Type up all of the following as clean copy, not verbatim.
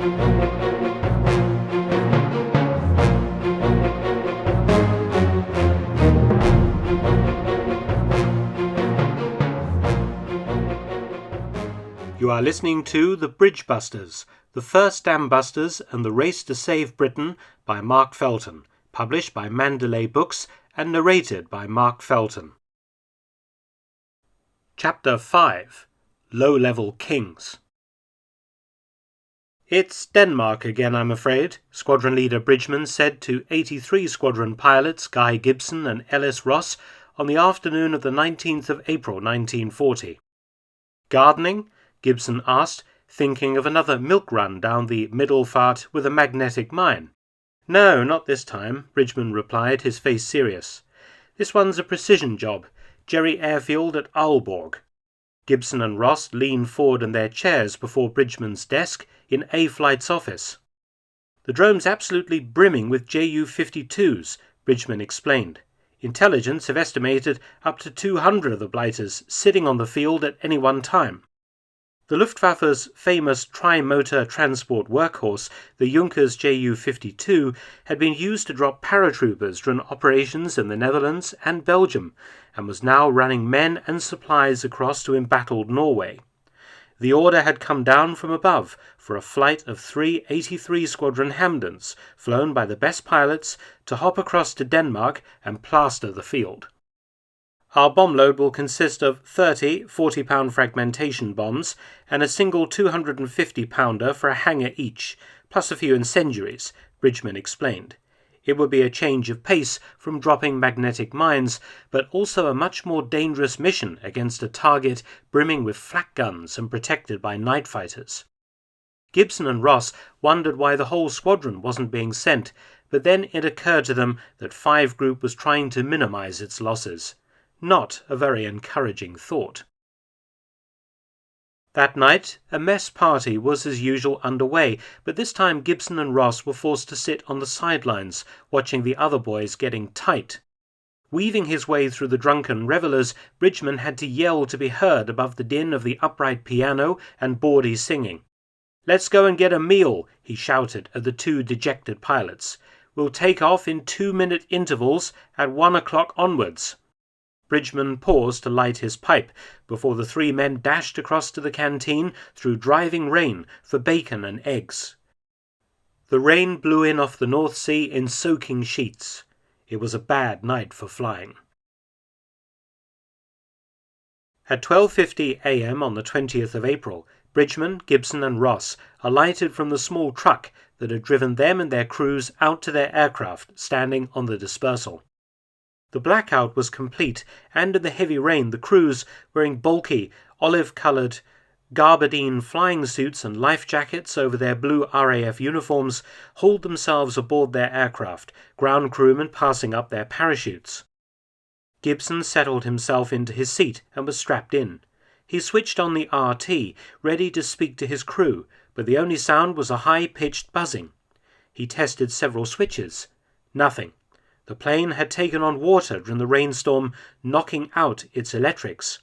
You are listening to The Bridge Busters, the first dam busters and the race to save Britain by Mark Felton, published by Mandalay Books and narrated by Mark Felton. Chapter 5. Low-Level Kings. "It's Denmark again, I'm afraid," Squadron Leader Bridgman said to 83 Squadron pilots Guy Gibson and Ellis Ross on the afternoon of the 19th of April 1940. "Gardening?" Gibson asked, thinking of another milk run down the Middelfart with a magnetic mine. "No, not this time," Bridgman replied, his face serious. "This one's a precision job, Jerry Airfield at Aalborg." Gibson and Ross leaned forward in their chairs before Bridgman's desk in A-Flight's office. "The drone's absolutely brimming with Ju-52s, Bridgman explained. "Intelligence have estimated up to 200 of the blighters sitting on the field at any one time." The Luftwaffe's famous tri-motor transport workhorse, the Junkers Ju-52, had been used to drop paratroopers during operations in the Netherlands and Belgium, and was now running men and supplies across to embattled Norway. The order had come down from above for a flight of 3 83 Squadron Hampdens, flown by the best pilots, to hop across to Denmark and plaster the field. "Our bomb load will consist of 30 40-pound fragmentation bombs and a single 250-pounder for a hangar each, plus a few incendiaries," Bridgman explained. "It would be a change of pace from dropping magnetic mines, but also a much more dangerous mission against a target brimming with flak guns and protected by night fighters." Gibson and Ross wondered why the whole squadron wasn't being sent, but then it occurred to them that 5 Group was trying to minimize its losses. Not a very encouraging thought. That night, a mess party was as usual underway, but this time Gibson and Ross were forced to sit on the sidelines, watching the other boys getting tight. Weaving his way through the drunken revellers, Bridgman had to yell to be heard above the din of the upright piano and bawdy singing. "Let's go and get a meal," he shouted at the 2 dejected pilots. "We'll take off in 2-minute intervals at 1 o'clock onwards." Bridgman paused to light his pipe before the 3 men dashed across to the canteen through driving rain for bacon and eggs. The rain blew in off the North Sea in soaking sheets. It was a bad night for flying. At 12:50 a.m. on the 20th of April, Bridgman, Gibson and Ross alighted from the small truck that had driven them and their crews out to their aircraft standing on the dispersal. The blackout was complete, and in the heavy rain the crews, wearing bulky, olive-coloured gabardine flying suits and life jackets over their blue RAF uniforms, hauled themselves aboard their aircraft, ground crewmen passing up their parachutes. Gibson settled himself into his seat and was strapped in. He switched on the RT, ready to speak to his crew, but the only sound was a high-pitched buzzing. He tested several switches. Nothing. The plane had taken on water during the rainstorm, knocking out its electrics.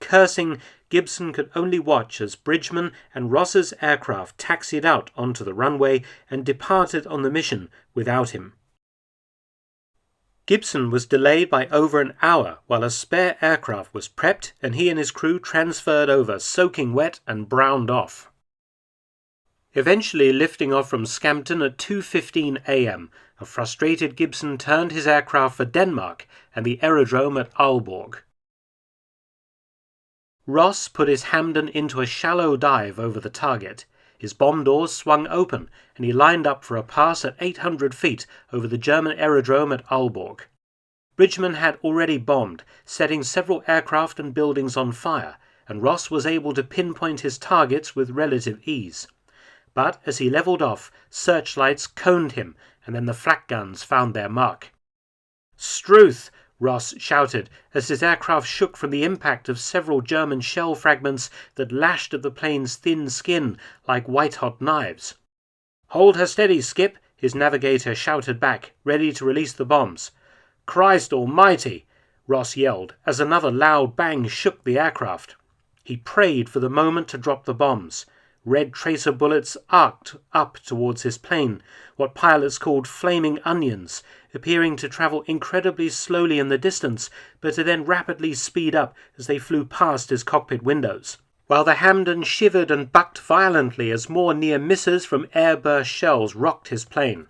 Cursing, Gibson could only watch as Bridgman and Ross's aircraft taxied out onto the runway and departed on the mission without him. Gibson was delayed by over an hour while a spare aircraft was prepped and he and his crew transferred over, soaking wet and browned off. Eventually lifting off from Scampton at 2:15 a.m., a frustrated Gibson turned his aircraft for Denmark and the aerodrome at Aalborg. Ross put his Hampden into a shallow dive over the target. His bomb doors swung open and he lined up for a pass at 800 feet over the German aerodrome at Aalborg. Bridgman had already bombed, setting several aircraft and buildings on fire, and Ross was able to pinpoint his targets with relative ease. But as he levelled off, searchlights coned him, and then the flak guns found their mark. "Struth!" Ross shouted as his aircraft shook from the impact of several German shell fragments that lashed at the plane's thin skin like white-hot knives. "Hold her steady, Skip!" his navigator shouted back, ready to release the bombs. "Christ almighty!" Ross yelled as another loud bang shook the aircraft. He prayed for the moment to drop the bombs. Red tracer bullets arced up towards his plane, what pilots called flaming onions, appearing to travel incredibly slowly in the distance, but to then rapidly speed up as they flew past his cockpit windows. While the Hampden shivered and bucked violently as more near misses from airburst shells rocked his plane.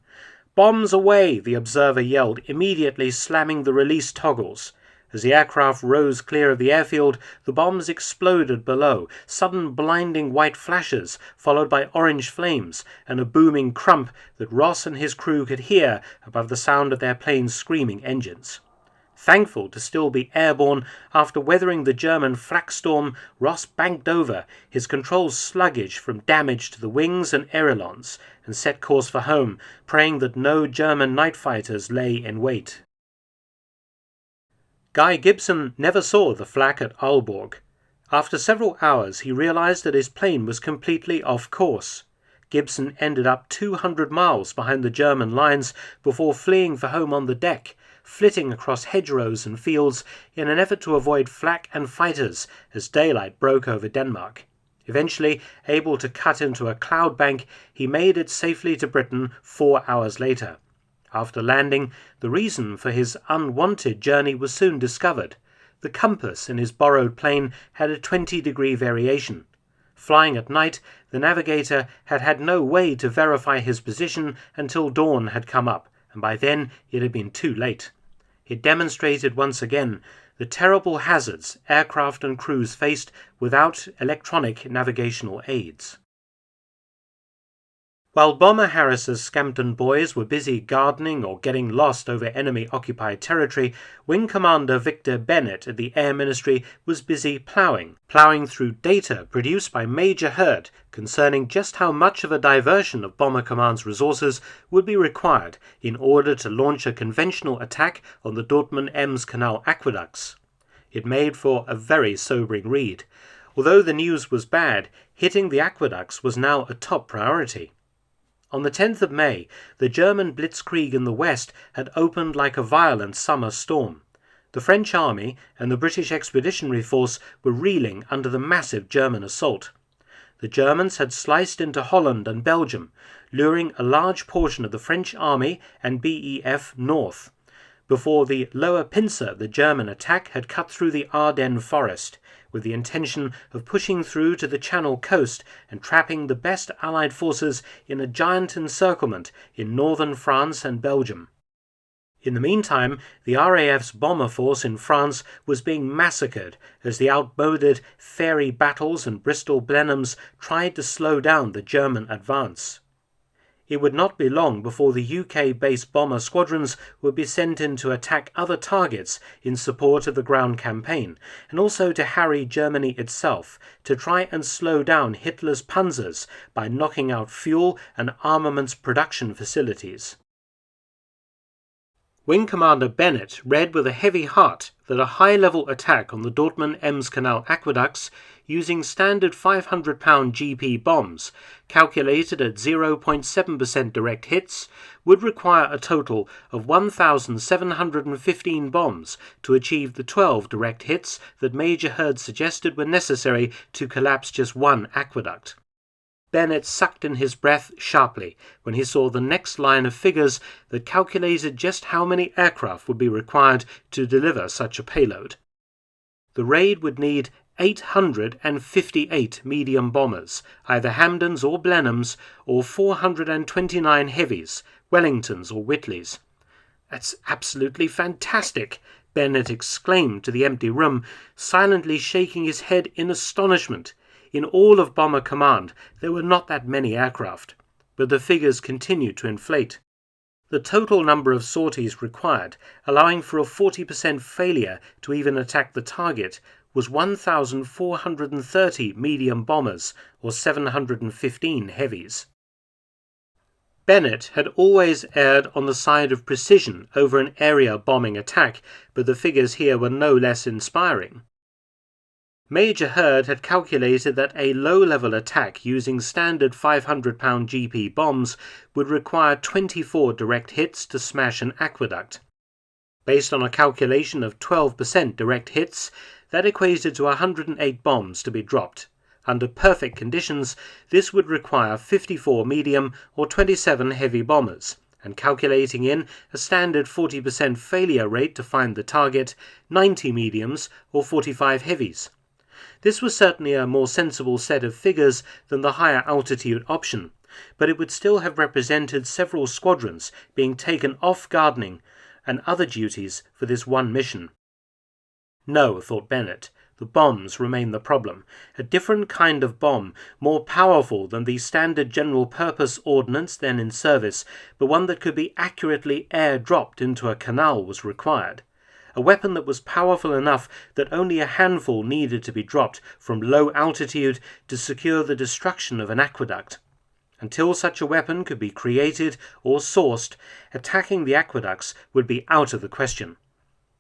"Bombs away!" the observer yelled, immediately slamming the release toggles. As the aircraft rose clear of the airfield, the bombs exploded below, sudden blinding white flashes, followed by orange flames, and a booming crump that Ross and his crew could hear above the sound of their plane's screaming engines. Thankful to still be airborne, after weathering the German flak storm, Ross banked over, his controls sluggish from damage to the wings and ailerons, and set course for home, praying that no German night fighters lay in wait. Guy Gibson never saw the flak at Aalborg. After several hours, he realized that his plane was completely off course. Gibson ended up 200 miles behind the German lines before fleeing for home on the deck, flitting across hedgerows and fields in an effort to avoid flak and fighters as daylight broke over Denmark. Eventually, able to cut into a cloud bank, he made it safely to Britain 4 hours later. After landing, the reason for his unwanted journey was soon discovered. The compass in his borrowed plane had a 20-degree variation. Flying at night, the navigator had had no way to verify his position until dawn had come up, and by then it had been too late. It demonstrated once again the terrible hazards aircraft and crews faced without electronic navigational aids. While bomber Harris's Scampton boys were busy gardening or getting lost over enemy-occupied territory, Wing Commander Victor Bennett at the Air Ministry was busy ploughing through data produced by Major Hurd concerning just how much of a diversion of Bomber Command's resources would be required in order to launch a conventional attack on the Dortmund-Ems Canal aqueducts. It made for a very sobering read. Although the news was bad, hitting the aqueducts was now a top priority. On the 10th of May, the German blitzkrieg in the west had opened like a violent summer storm. The French army and the British Expeditionary Force were reeling under the massive German assault. The Germans had sliced into Holland and Belgium, luring a large portion of the French army and BEF north. Before the lower pincer, the German attack had cut through the Ardennes forest, with the intention of pushing through to the Channel coast and trapping the best Allied forces in a giant encirclement in northern France and Belgium. In the meantime, the RAF's bomber force in France was being massacred as the outmoded Ferry Battles and Bristol Blenheims tried to slow down the German advance. It would not be long before the UK-based bomber squadrons would be sent in to attack other targets in support of the ground campaign, and also to harry Germany itself, to try and slow down Hitler's panzers by knocking out fuel and armaments production facilities. Wing Commander Bennett read with a heavy heart that a high-level attack on the Dortmund-Ems Canal aqueducts using standard 500-pound GP bombs, calculated at 0.7% direct hits, would require a total of 1,715 bombs to achieve the 12 direct hits that Major Hurd suggested were necessary to collapse just one aqueduct. Bennett sucked in his breath sharply when he saw the next line of figures that calculated just how many aircraft would be required to deliver such a payload. The raid would need 858 medium bombers, either Hampdens or Blenheims, or 429 heavies, Wellingtons or Whitleys. "That's absolutely fantastic," Bennett exclaimed to the empty room, silently shaking his head in astonishment. In all of Bomber Command, there were not that many aircraft, but the figures continued to inflate. The total number of sorties required, allowing for a 40% failure to even attack the target, was 1,430 medium bombers or 715 heavies. Bennett had always erred on the side of precision over an area bombing attack, but the figures here were no less inspiring. Major Hurd had calculated that a low-level attack using standard 500-pound GP bombs would require 24 direct hits to smash an aqueduct. Based on a calculation of 12% direct hits, that equated to 108 bombs to be dropped, Under perfect conditions, this would require 54 medium or 27 heavy bombers, and calculating in a standard 40% failure rate to find the target, 90 mediums or 45 heavies. This was certainly a more sensible set of figures than the higher altitude option, but it would still have represented several squadrons being taken off gardening and other duties for this one mission. No, thought Bennett, the bombs remain the problem. A different kind of bomb, more powerful than the standard general-purpose ordnance then in service, but one that could be accurately air-dropped into a canal was required. A weapon that was powerful enough that only a handful needed to be dropped from low altitude to secure the destruction of an aqueduct. Until such a weapon could be created or sourced, attacking the aqueducts would be out of the question.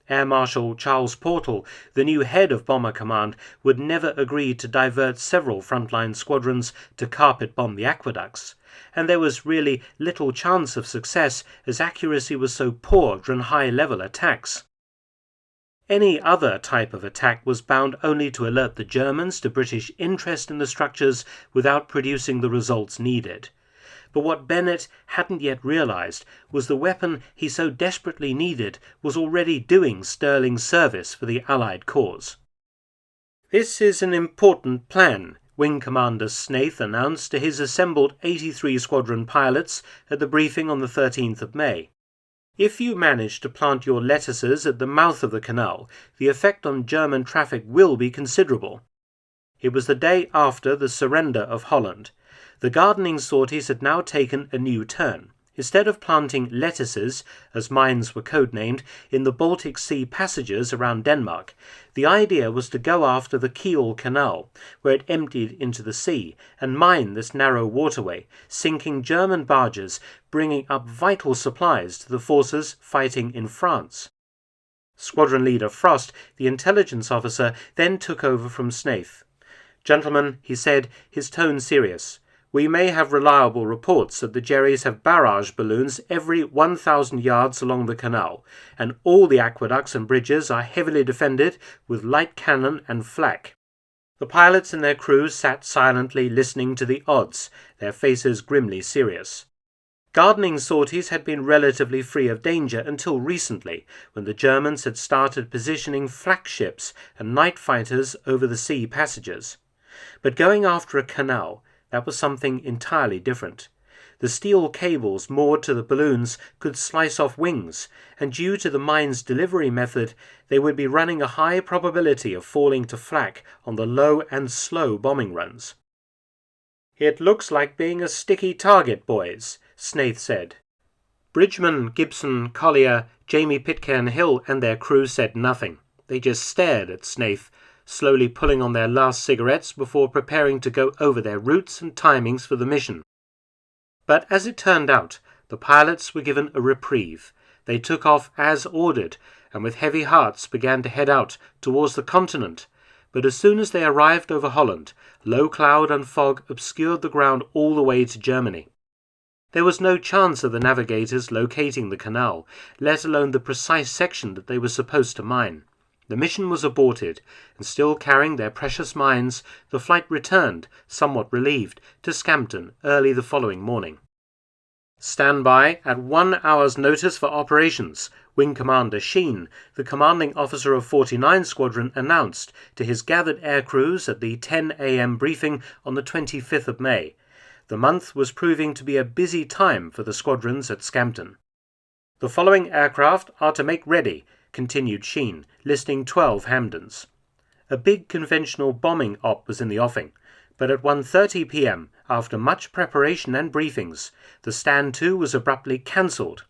Air Marshal Charles Portal, the new head of Bomber Command, would never agree to divert several frontline squadrons to carpet bomb the aqueducts, and there was really little chance of success as accuracy was so poor during high-level attacks. Any other type of attack was bound only to alert the Germans to British interest in the structures without producing the results needed. But what Bennett hadn't yet realized was the weapon he so desperately needed was already doing sterling service for the Allied cause. "This is an important plan," Wing Commander Snaith announced to his assembled 83 Squadron pilots at the briefing on the 13th of May. "If you manage to plant your lettuces at the mouth of the canal, the effect on German traffic will be considerable." It was the day after the surrender of Holland. The gardening sorties had now taken a new turn. Instead of planting lettuces, as mines were codenamed, in the Baltic Sea passages around Denmark, the idea was to go after the Kiel Canal, where it emptied into the sea, and mine this narrow waterway, sinking German barges, bringing up vital supplies to the forces fighting in France. Squadron Leader Frost, the intelligence officer, then took over from Snaith. "Gentlemen," he said, his tone serious, "we may have reliable reports that the Jerrys have barrage balloons every 1,000 yards along the canal, and all the aqueducts and bridges are heavily defended with light cannon and flak." The pilots and their crews sat silently listening to the odds, their faces grimly serious. Gardening sorties had been relatively free of danger until recently, when the Germans had started positioning flak ships and night fighters over the sea passages. But going after a canal, that was something entirely different. The steel cables moored to the balloons could slice off wings, and due to the mine's delivery method, they would be running a high probability of falling to flak on the low and slow bombing runs. "It looks like being a sticky target, boys," Snaith said. Bridgman, Gibson, Collier, Jamie Pitcairn-Hill and their crew said nothing. They just stared at Snaith, slowly pulling on their last cigarettes before preparing to go over their routes and timings for the mission. But as it turned out, the pilots were given a reprieve. They took off as ordered, and with heavy hearts began to head out towards the continent. But as soon as they arrived over Holland, low cloud and fog obscured the ground all the way to Germany. There was no chance of the navigators locating the canal, let alone the precise section that they were supposed to mine. The mission was aborted, and still carrying their precious mines, the flight returned, somewhat relieved, to Scampton early the following morning. "Stand by at 1 hour's notice for operations," Wing Commander Sheen, the commanding officer of 49 Squadron, announced to his gathered air crews at the 10 a.m. briefing on the 25th of May. The month was proving to be a busy time for the squadrons at Scampton. "The following aircraft are to make ready," continued Sheen, listing 12 Hampdens. A big conventional bombing op was in the offing, but at 1:30 p.m., after much preparation and briefings, the stand to was abruptly cancelled.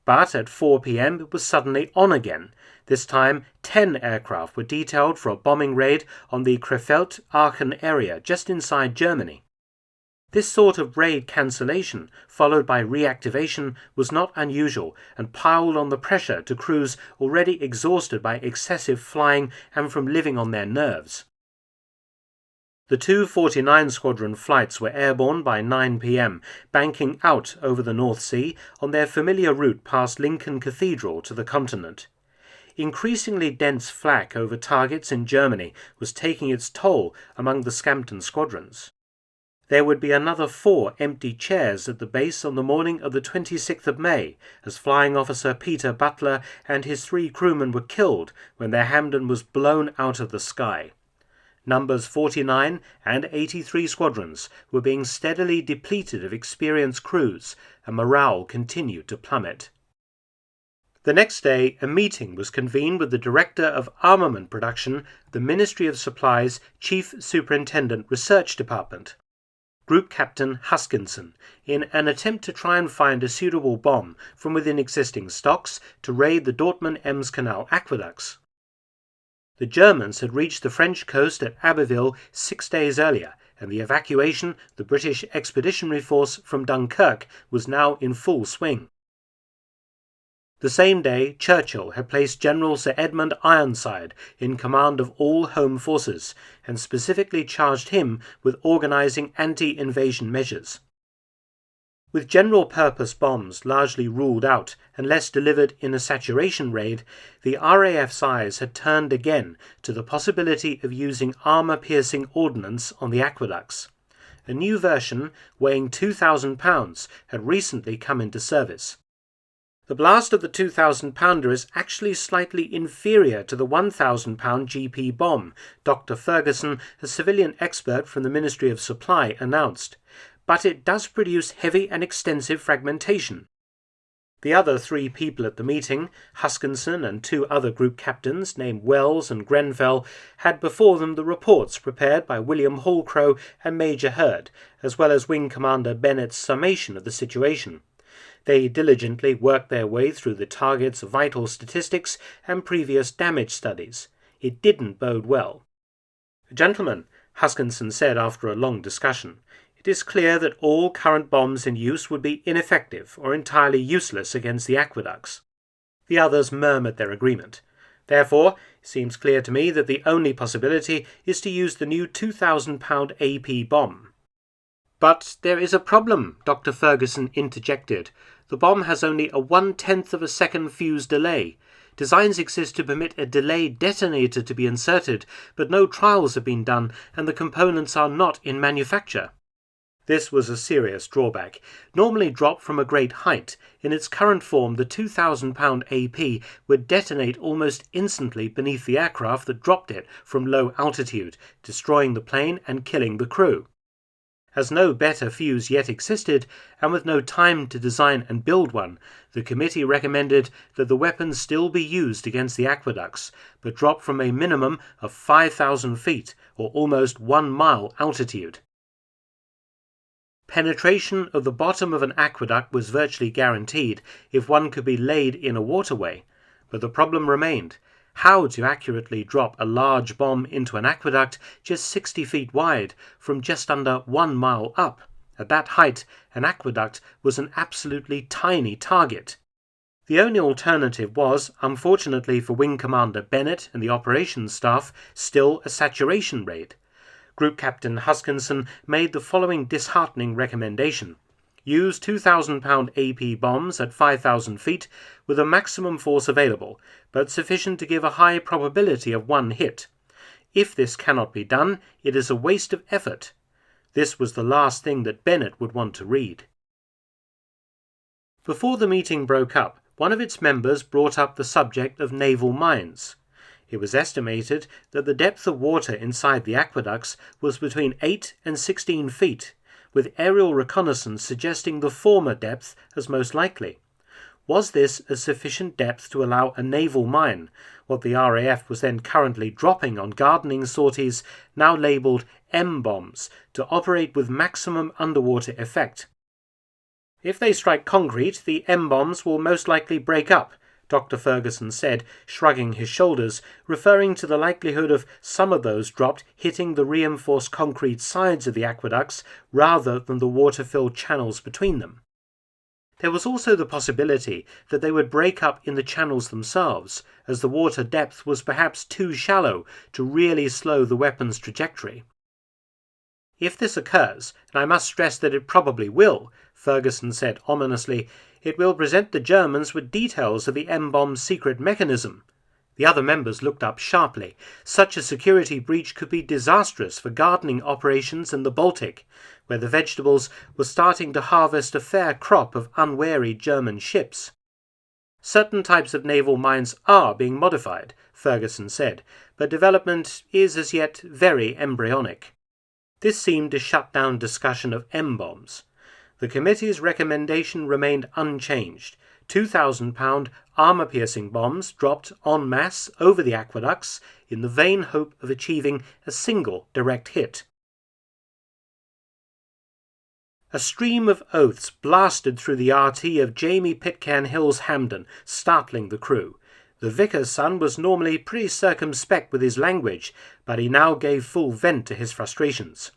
But at 4 p.m. it was suddenly on again. This time 10 aircraft were detailed for a bombing raid on the Krefeld-Aachen area just inside Germany. This sort of raid cancellation, followed by reactivation, was not unusual and piled on the pressure to crews already exhausted by excessive flying and from living on their nerves. The two 49 Squadron flights were airborne by 9 p.m, banking out over the North Sea on their familiar route past Lincoln Cathedral to the continent. increasingly dense flak over targets in Germany was taking its toll among the Scampton squadrons. There would be another 4 empty chairs at the base on the morning of the 26th of May, as Flying Officer Peter Butler and his 3 crewmen were killed when their Hampden was blown out of the sky. Numbers 49 and 83 squadrons were being steadily depleted of experienced crews, and morale continued to plummet. The next day, a meeting was convened with the Director of Armament Production, the Ministry of Supply's Chief Superintendent Research Department, Group Captain Huskinson, in an attempt to try and find a suitable bomb from within existing stocks to raid the Dortmund-Ems Canal aqueducts. The Germans had reached the French coast at Abbeville 6 days earlier, and the evacuation of the British Expeditionary Force from Dunkirk was now in full swing. The same day, Churchill had placed General Sir Edmund Ironside in command of all home forces, and specifically charged him with organising anti-invasion measures. With general-purpose bombs largely ruled out unless delivered in a saturation raid, the RAF's eyes had turned again to the possibility of using armour-piercing ordnance on the aqueducts. A new version, weighing 2,000 pounds, had recently come into service. The blast of the 2,000-pounder is actually slightly inferior to the 1,000-pound GP bomb, Dr. Ferguson, a civilian expert from the Ministry of Supply, announced, but it does produce heavy and extensive fragmentation. The other 3 people at the meeting, Huskinson and 2 other group captains named Wells and Grenfell, had before them the reports prepared by William Hallcrow and Major Hurd, as well as Wing Commander Bennett's summation of the situation. They diligently worked their way through the target's vital statistics and previous damage studies. It didn't bode well. "Gentlemen," Huskinson said after a long discussion, "it is clear that all current bombs in use would be ineffective or entirely useless against the aqueducts." The others murmured their agreement. "Therefore, it seems clear to me that the only possibility is to use the new 2,000-pound AP bomb." "But there is a problem," Dr. Ferguson interjected. "The bomb has only a 1/10 of a second fuse delay. Designs exist to permit a delayed detonator to be inserted, but no trials have been done and the components are not in manufacture." This was a serious drawback. Normally dropped from a great height, in its current form the 2,000-pound AP would detonate almost instantly beneath the aircraft that dropped it from low altitude, destroying the plane and killing the crew. As no better fuse yet existed, and with no time to design and build one, the committee recommended that the weapon still be used against the aqueducts, but drop from a minimum of 5,000 feet, or almost 1 mile altitude. Penetration of the bottom of an aqueduct was virtually guaranteed if one could be laid in a waterway, but the problem remained: how to accurately drop a large bomb into an aqueduct just 60 feet wide from just under 1 mile up. At that height, an aqueduct was an absolutely tiny target. The only alternative was, unfortunately for Wing Commander Bennett and the operations staff, still a saturation raid. Group Captain Huskinson made the following disheartening recommendation: use 2,000-pound AP bombs at 5,000 feet with a maximum force available, but sufficient to give a high probability of one hit. If this cannot be done, it is a waste of effort. This was the last thing that Bennett would want to read. Before the meeting broke up, one of its members brought up the subject of naval mines. It was estimated that the depth of water inside the aqueducts was between 8 and 16 feet, with aerial reconnaissance suggesting the former depth as most likely. Was this a sufficient depth to allow a naval mine, what the RAF was then currently dropping on gardening sorties, now labelled M-bombs, to operate with maximum underwater effect? "If they strike concrete, the M-bombs will most likely break up," Dr. Ferguson said, shrugging his shoulders, referring to the likelihood of some of those dropped hitting the reinforced concrete sides of the aqueducts rather than the water-filled channels between them. There was also the possibility that they would break up in the channels themselves, as the water depth was perhaps too shallow to really slow the weapon's trajectory. "If this occurs, and I must stress that it probably will," Ferguson said ominously, "it will present the Germans with details of the M-bomb's secret mechanism. The other members looked up sharply. Such a security breach could be disastrous for gardening operations in the Baltic, where the vegetables were starting to harvest a fair crop of unwary German ships. Certain types of naval mines are being modified, Ferguson said, but development is as yet very embryonic. This seemed to shut down discussion of M-bombs. The committee's recommendation remained unchanged. 2,000-pound armour-piercing bombs dropped en masse over the aqueducts in the vain hope of achieving a single direct hit. A stream of oaths blasted through the RT of Jamie Pitcairn-Hill's Hampden, startling the crew. The vicar's son was normally pretty circumspect with his language, but he now gave full vent to his frustrations.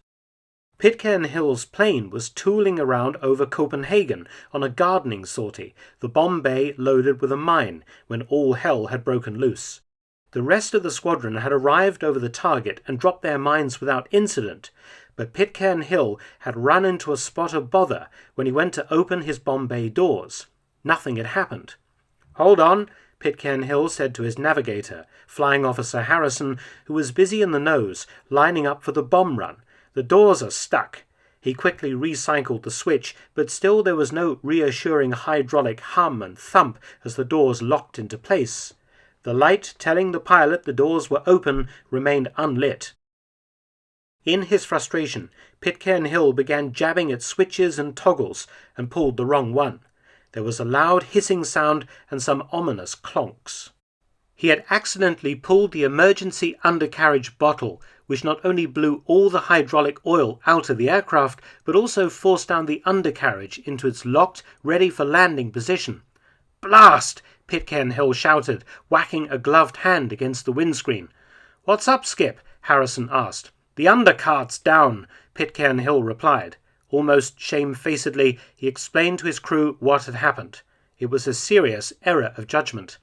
Pitcairn-Hill's plane was tooling around over Copenhagen on a gardening sortie, the bomb bay loaded with a mine, when all hell had broken loose. The rest of the squadron had arrived over the target and dropped their mines without incident, but Pitcairn-Hill had run into a spot of bother when he went to open his bomb bay doors. Nothing had happened. "Hold on," Pitcairn-Hill said to his navigator, Flying Officer Harrison, who was busy in the nose, lining up for the bomb run. "The doors are stuck." He quickly recycled the switch, but still there was no reassuring hydraulic hum and thump as the doors locked into place. The light telling the pilot the doors were open remained unlit. In his frustration, Pitcairn-Hill began jabbing at switches and toggles and pulled the wrong one. There was a loud hissing sound and some ominous clonks. He had accidentally pulled the emergency undercarriage bottle, which not only blew all the hydraulic oil out of the aircraft, but also forced down the undercarriage into its locked, ready-for-landing position. "Blast!" Pitcairn-Hill shouted, whacking a gloved hand against the windscreen. "What's up, Skip?" Harrison asked. "The undercart's down," Pitcairn-Hill replied. Almost shamefacedly, he explained to his crew what had happened. It was a serious error of judgment.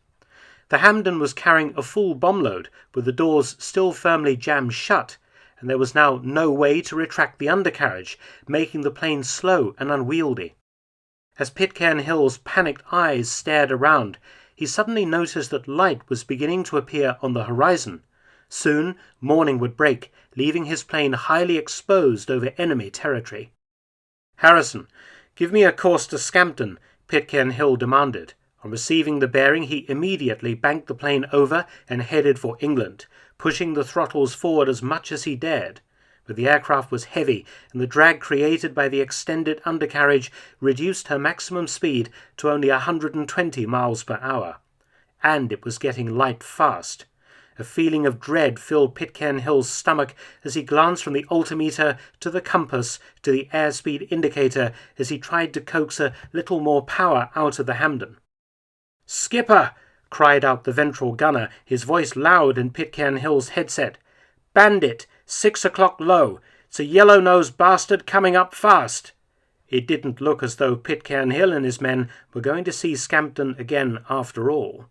The Hampden was carrying a full bomb load, with the doors still firmly jammed shut, and there was now no way to retract the undercarriage, making the plane slow and unwieldy. As Pitcairn-Hill's panicked eyes stared around, he suddenly noticed that light was beginning to appear on the horizon. Soon, morning would break, leaving his plane highly exposed over enemy territory. "Harrison, give me a course to Scampton," Pitcairn-Hill demanded. On receiving the bearing, he immediately banked the plane over and headed for England, pushing the throttles forward as much as he dared. But the aircraft was heavy, and the drag created by the extended undercarriage reduced her maximum speed to only 120 miles per hour. And it was getting light fast. A feeling of dread filled Pitcairn-Hill's stomach as he glanced from the altimeter to the compass to the airspeed indicator as he tried to coax a little more power out of the Hampden. "Skipper!" cried out the ventral gunner, his voice loud in Pitcairn-Hill's headset. "Bandit, 6 o'clock low. It's a yellow-nosed bastard coming up fast." It didn't look as though Pitcairn-Hill and his men were going to see Scampton again after all.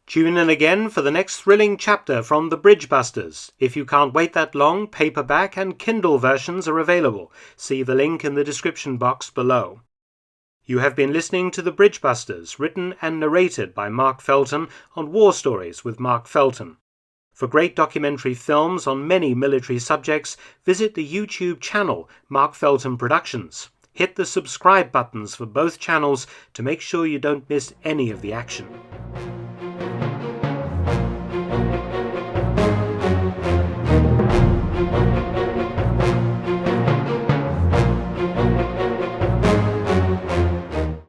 Tune in again for the next thrilling chapter from The Bridgebusters. If you can't wait that long, paperback and Kindle versions are available. See the link in the description box below. You have been listening to The Bridgebusters, written and narrated by Mark Felton on War Stories with Mark Felton. For great documentary films on many military subjects, visit the YouTube channel Mark Felton Productions. Hit the subscribe buttons for both channels to make sure you don't miss any of the action.